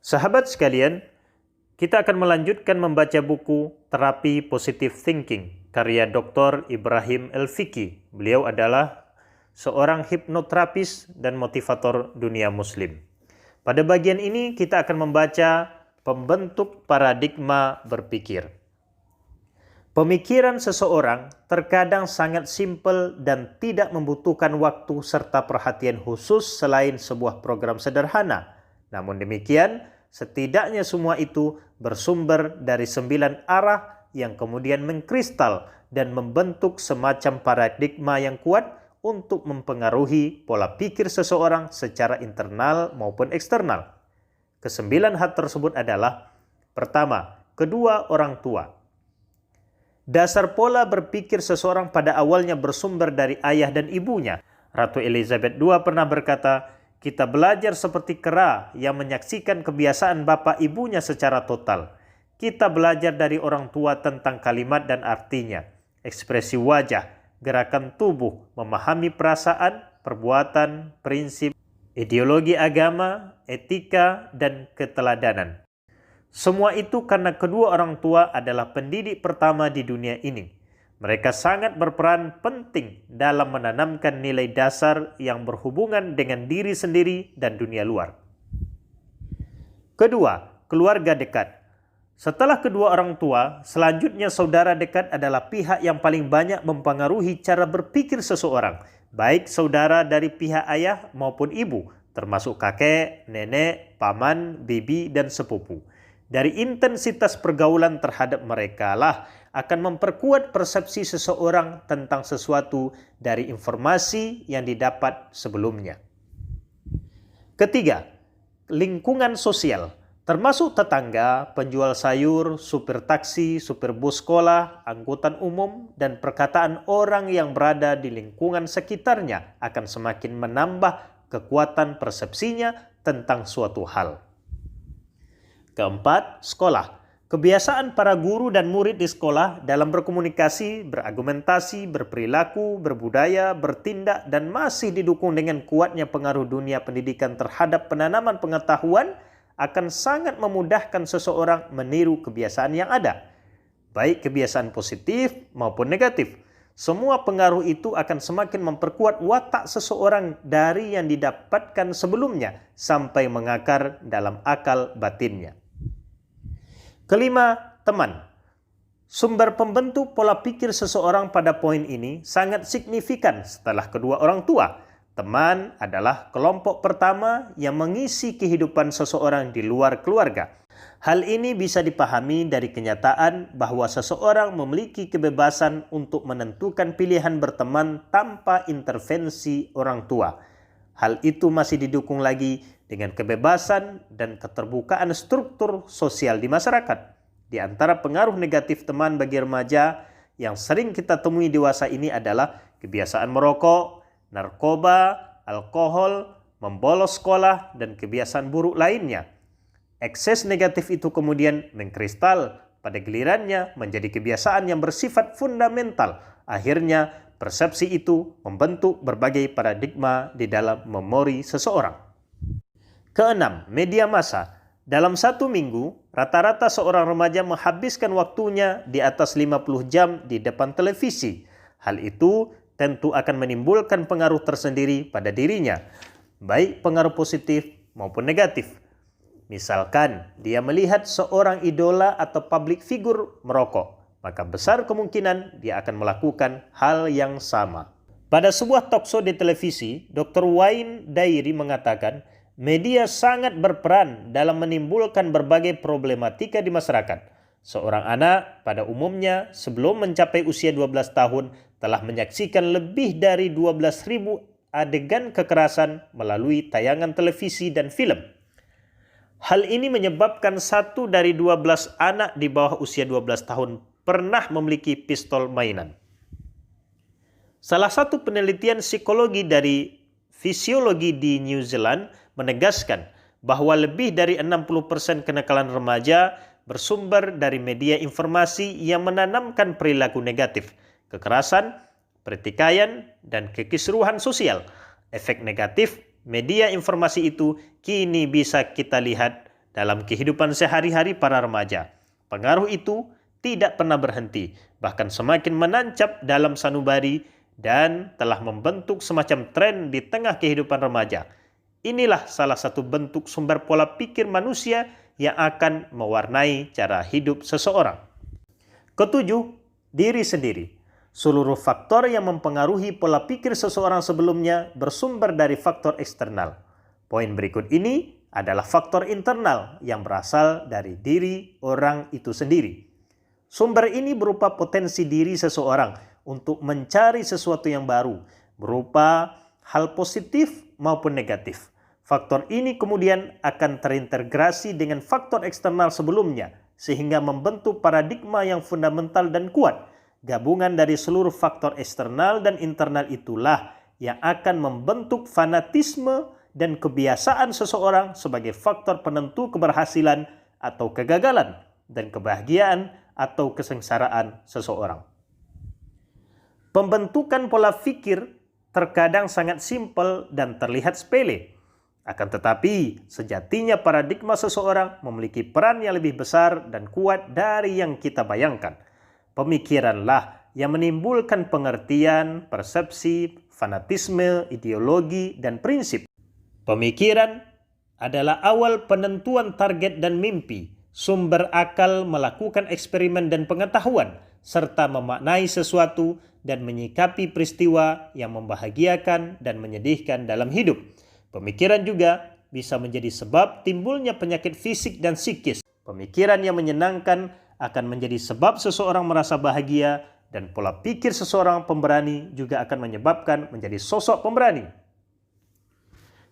Sahabat sekalian, kita akan melanjutkan membaca buku Terapi Positive Thinking karya Dr. Ibrahim El-Fiqi. Beliau adalah seorang hipnoterapis dan motivator dunia muslim. Pada bagian ini kita akan membaca pembentuk paradigma berpikir. Pemikiran seseorang terkadang sangat simpel dan tidak membutuhkan waktu serta perhatian khusus selain sebuah program sederhana. Namun demikian, setidaknya semua itu bersumber dari 9 arah yang kemudian mengkristal dan membentuk semacam paradigma yang kuat untuk mempengaruhi pola pikir seseorang secara internal maupun eksternal. Kesembilan hal tersebut adalah: pertama, kedua orang tua. Dasar pola berpikir seseorang pada awalnya bersumber dari ayah dan ibunya. Ratu Elizabeth II pernah berkata, "Kita belajar seperti kera yang menyaksikan kebiasaan bapak ibunya secara total. Kita belajar dari orang tua tentang kalimat dan artinya, ekspresi wajah, gerakan tubuh, memahami perasaan, perbuatan, prinsip, ideologi agama, etika, dan keteladanan. Semua itu karena kedua orang tua adalah pendidik pertama di dunia ini. Mereka sangat berperan penting dalam menanamkan nilai dasar yang berhubungan dengan diri sendiri dan dunia luar." Kedua, keluarga dekat. Setelah kedua orang tua, selanjutnya saudara dekat adalah pihak yang paling banyak mempengaruhi cara berpikir seseorang, baik saudara dari pihak ayah maupun ibu, termasuk kakek, nenek, paman, bibi, dan sepupu. Dari intensitas pergaulan terhadap mereka lah akan memperkuat persepsi seseorang tentang sesuatu dari informasi yang didapat sebelumnya. Ketiga, lingkungan sosial, termasuk tetangga, penjual sayur, supir taksi, supir bus sekolah, angkutan umum, dan perkataan orang yang berada di lingkungan sekitarnya akan semakin menambah kekuatan persepsinya tentang suatu hal. Keempat, sekolah. Kebiasaan para guru dan murid di sekolah dalam berkomunikasi, berargumentasi, berperilaku, berbudaya, bertindak, dan masih didukung dengan kuatnya pengaruh dunia pendidikan terhadap penanaman pengetahuan akan sangat memudahkan seseorang meniru kebiasaan yang ada, baik kebiasaan positif maupun negatif. Semua pengaruh itu akan semakin memperkuat watak seseorang dari yang didapatkan sebelumnya sampai mengakar dalam akal batinnya. Kelima, teman. Sumber pembentuk pola pikir seseorang pada poin ini sangat signifikan setelah kedua orang tua. Teman adalah kelompok pertama yang mengisi kehidupan seseorang di luar keluarga. Hal ini bisa dipahami dari kenyataan bahwa seseorang memiliki kebebasan untuk menentukan pilihan berteman tanpa intervensi orang tua. Hal itu masih didukung lagi dengan kebebasan dan keterbukaan struktur sosial di masyarakat. Di antara pengaruh negatif teman bagi remaja yang sering kita temui dewasa ini adalah kebiasaan merokok, narkoba, alkohol, membolos sekolah, dan kebiasaan buruk lainnya. Ekses negatif itu kemudian mengkristal pada gilirannya menjadi kebiasaan yang bersifat fundamental. Akhirnya persepsi itu membentuk berbagai paradigma di dalam memori seseorang. Keenam, media massa. Dalam 1 minggu, rata-rata seorang remaja menghabiskan waktunya di atas 50 jam di depan televisi. Hal itu tentu akan menimbulkan pengaruh tersendiri pada dirinya, baik pengaruh positif maupun negatif. Misalkan dia melihat seorang idola atau public figure merokok, maka besar kemungkinan dia akan melakukan hal yang sama. Pada sebuah talkshow di televisi, Dr. Wayne Dyer mengatakan, media sangat berperan dalam menimbulkan berbagai problematika di masyarakat. Seorang anak pada umumnya sebelum mencapai usia 12 tahun telah menyaksikan lebih dari 12.000 adegan kekerasan melalui tayangan televisi dan film. Hal ini menyebabkan 1 dari 12 anak di bawah usia 12 tahun pernah memiliki pistol mainan. Salah satu penelitian psikologi dari fisiologi di New Zealand menegaskan bahwa lebih dari 60% kenakalan remaja bersumber dari media informasi yang menanamkan perilaku negatif, kekerasan, pertikaian, dan kekisruhan sosial. Efek negatif media informasi itu kini bisa kita lihat dalam kehidupan sehari-hari para remaja. Pengaruh itu tidak pernah berhenti, bahkan semakin menancap dalam sanubari dan telah membentuk semacam tren di tengah kehidupan remaja. Inilah salah satu bentuk sumber pola pikir manusia yang akan mewarnai cara hidup seseorang. Ketujuh, diri sendiri. Seluruh faktor yang mempengaruhi pola pikir seseorang sebelumnya bersumber dari faktor eksternal. Poin berikut ini adalah faktor internal yang berasal dari diri orang itu sendiri. Sumber ini berupa potensi diri seseorang untuk mencari sesuatu yang baru, berupa hal positif maupun negatif. Faktor ini kemudian akan terintegrasi dengan faktor eksternal sebelumnya, sehingga membentuk paradigma yang fundamental dan kuat. Gabungan dari seluruh faktor eksternal dan internal itulah yang akan membentuk fanatisme dan kebiasaan seseorang sebagai faktor penentu keberhasilan atau kegagalan dan kebahagiaan atau kesengsaraan seseorang. Pembentukan pola pikir terkadang sangat simpel dan terlihat sepele. Akan tetapi, sejatinya paradigma seseorang memiliki peran yang lebih besar dan kuat dari yang kita bayangkan. Pemikiranlah yang menimbulkan pengertian, persepsi, fanatisme, ideologi, dan prinsip. Pemikiran adalah awal penentuan target dan mimpi, sumber akal melakukan eksperimen dan pengetahuan, serta memaknai sesuatu dan menyikapi peristiwa yang membahagiakan dan menyedihkan dalam hidup. Pemikiran juga bisa menjadi sebab timbulnya penyakit fisik dan psikis. Pemikiran yang menyenangkan akan menjadi sebab seseorang merasa bahagia, dan pola pikir seseorang pemberani juga akan menyebabkan menjadi sosok pemberani.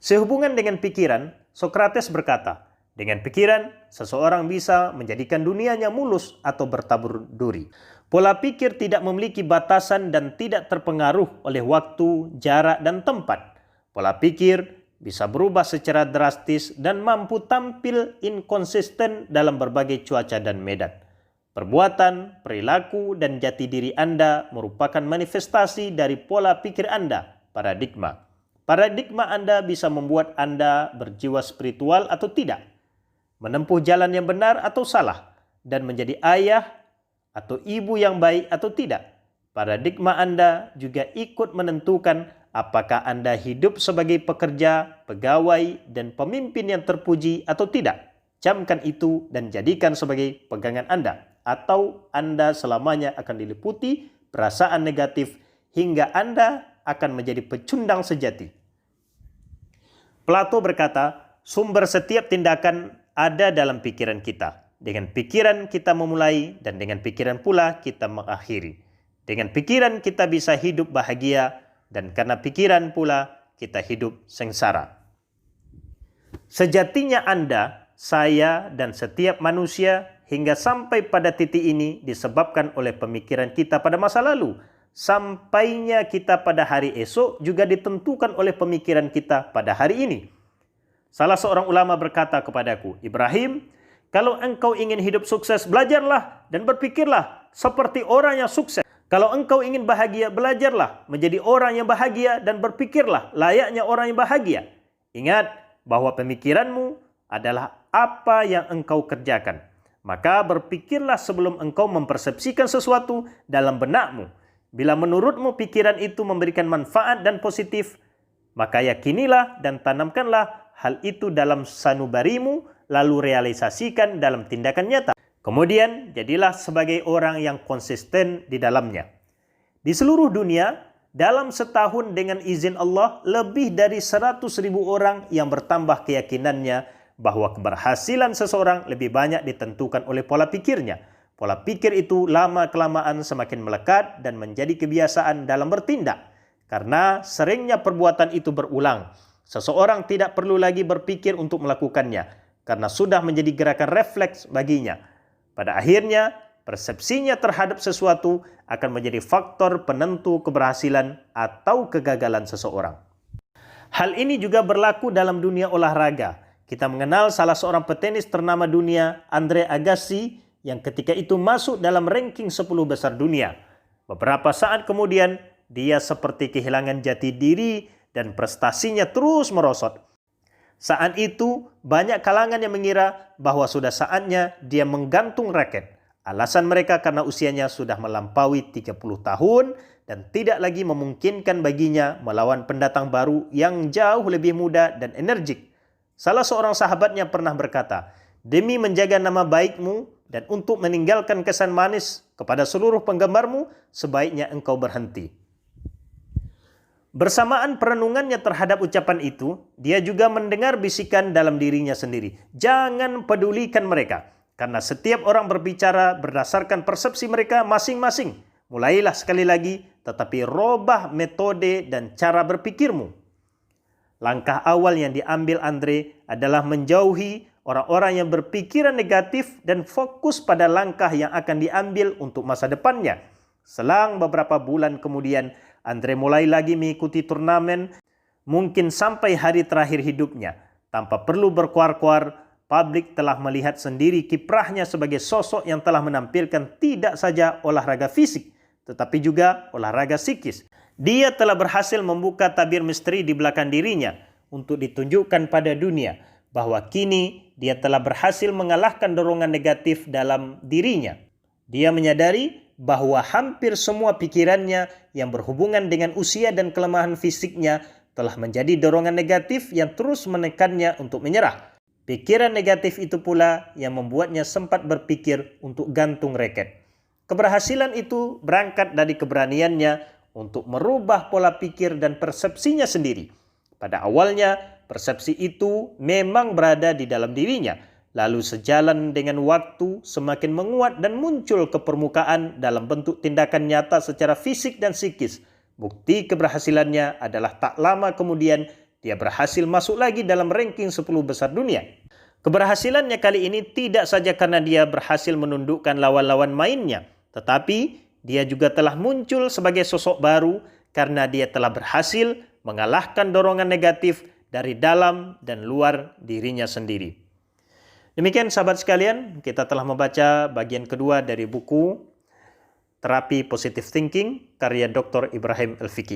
Sehubungan dengan pikiran, Sokrates berkata, dengan pikiran, seseorang bisa menjadikan dunianya mulus atau bertabur duri. Pola pikir tidak memiliki batasan dan tidak terpengaruh oleh waktu, jarak, dan tempat. Pola pikir bisa berubah secara drastis dan mampu tampil inkonsisten dalam berbagai cuaca dan medan. Perbuatan, perilaku, dan jati diri Anda merupakan manifestasi dari pola pikir Anda, paradigma. Paradigma Anda bisa membuat Anda berjiwa spiritual atau tidak, menempuh jalan yang benar atau salah, dan menjadi ayah atau ibu yang baik atau tidak. Paradigma Anda juga ikut menentukan apakah Anda hidup sebagai pekerja, pegawai, dan pemimpin yang terpuji atau tidak. Camkan itu dan jadikan sebagai pegangan Anda, atau Anda selamanya akan diliputi perasaan negatif hingga Anda akan menjadi pecundang sejati. Plato berkata, sumber setiap tindakan ada dalam pikiran kita. Dengan pikiran kita memulai dan dengan pikiran pula kita mengakhiri. Dengan pikiran kita bisa hidup bahagia dan karena pikiran pula kita hidup sengsara. Sejatinya Anda, saya, dan setiap manusia hingga sampai pada titik ini disebabkan oleh pemikiran kita pada masa lalu. Sampainya kita pada hari esok juga ditentukan oleh pemikiran kita pada hari ini. Salah seorang ulama berkata kepadaku, Ibrahim, kalau engkau ingin hidup sukses, belajarlah dan berpikirlah seperti orang yang sukses. Kalau engkau ingin bahagia, belajarlah menjadi orang yang bahagia dan berpikirlah layaknya orang yang bahagia. Ingat bahwa pemikiranmu adalah apa yang engkau kerjakan. Maka berpikirlah sebelum engkau mempersepsikan sesuatu dalam benakmu. Bila menurutmu pikiran itu memberikan manfaat dan positif, maka yakinilah dan tanamkanlah hal itu dalam sanubarimu, lalu realisasikan dalam tindakan nyata. Kemudian jadilah sebagai orang yang konsisten di dalamnya. Di seluruh dunia, dalam setahun dengan izin Allah, lebih dari 100.000 orang yang bertambah keyakinannya bahwa keberhasilan seseorang lebih banyak ditentukan oleh pola pikirnya. Pola pikir itu lama-kelamaan semakin melekat dan menjadi kebiasaan dalam bertindak. Karena seringnya perbuatan itu berulang, seseorang tidak perlu lagi berpikir untuk melakukannya, karena sudah menjadi gerakan refleks baginya. Pada akhirnya, persepsinya terhadap sesuatu akan menjadi faktor penentu keberhasilan atau kegagalan seseorang. Hal ini juga berlaku dalam dunia olahraga. Kita mengenal salah seorang petenis ternama dunia, Andre Agassi, yang ketika itu masuk dalam ranking 10 besar dunia. Beberapa saat kemudian, dia seperti kehilangan jati diri dan prestasinya terus merosot. Saat itu, banyak kalangan yang mengira bahwa sudah saatnya dia menggantung raket. Alasan mereka karena usianya sudah melampaui 30 tahun dan tidak lagi memungkinkan baginya melawan pendatang baru yang jauh lebih muda dan energik. Salah seorang sahabatnya pernah berkata, "Demi menjaga nama baikmu dan untuk meninggalkan kesan manis kepada seluruh penggemarmu, sebaiknya engkau berhenti." Bersamaan perenungannya terhadap ucapan itu, dia juga mendengar bisikan dalam dirinya sendiri. Jangan pedulikan mereka, karena setiap orang berbicara berdasarkan persepsi mereka masing-masing. Mulailah sekali lagi, tetapi robah metode dan cara berpikirmu. Langkah awal yang diambil Andre adalah menjauhi orang-orang yang berpikiran negatif dan fokus pada langkah yang akan diambil untuk masa depannya. Selang beberapa bulan kemudian, Andre mulai lagi mengikuti turnamen, mungkin sampai hari terakhir hidupnya. Tanpa perlu berkuar-kuar, publik telah melihat sendiri kiprahnya sebagai sosok yang telah menampilkan tidak saja olahraga fisik, tetapi juga olahraga psikis. Dia telah berhasil membuka tabir misteri di belakang dirinya untuk ditunjukkan pada dunia bahwa kini dia telah berhasil mengalahkan dorongan negatif dalam dirinya. Dia menyadari bahwa hampir semua pikirannya yang berhubungan dengan usia dan kelemahan fisiknya telah menjadi dorongan negatif yang terus menekannya untuk menyerah. Pikiran negatif itu pula yang membuatnya sempat berpikir untuk gantung raket. Keberhasilan itu berangkat dari keberaniannya untuk merubah pola pikir dan persepsinya sendiri. Pada awalnya, persepsi itu memang berada di dalam dirinya. Lalu sejalan dengan waktu semakin menguat dan muncul ke permukaan dalam bentuk tindakan nyata secara fisik dan psikis. Bukti keberhasilannya adalah tak lama kemudian dia berhasil masuk lagi dalam ranking 10 besar dunia. Keberhasilannya kali ini tidak saja karena dia berhasil menundukkan lawan-lawan mainnya, tetapi dia juga telah muncul sebagai sosok baru karena dia telah berhasil mengalahkan dorongan negatif dari dalam dan luar dirinya sendiri. Demikian sahabat sekalian, kita telah membaca bagian kedua dari buku Terapi Positive Thinking karya Dr. Ibrahim El-Fiqi.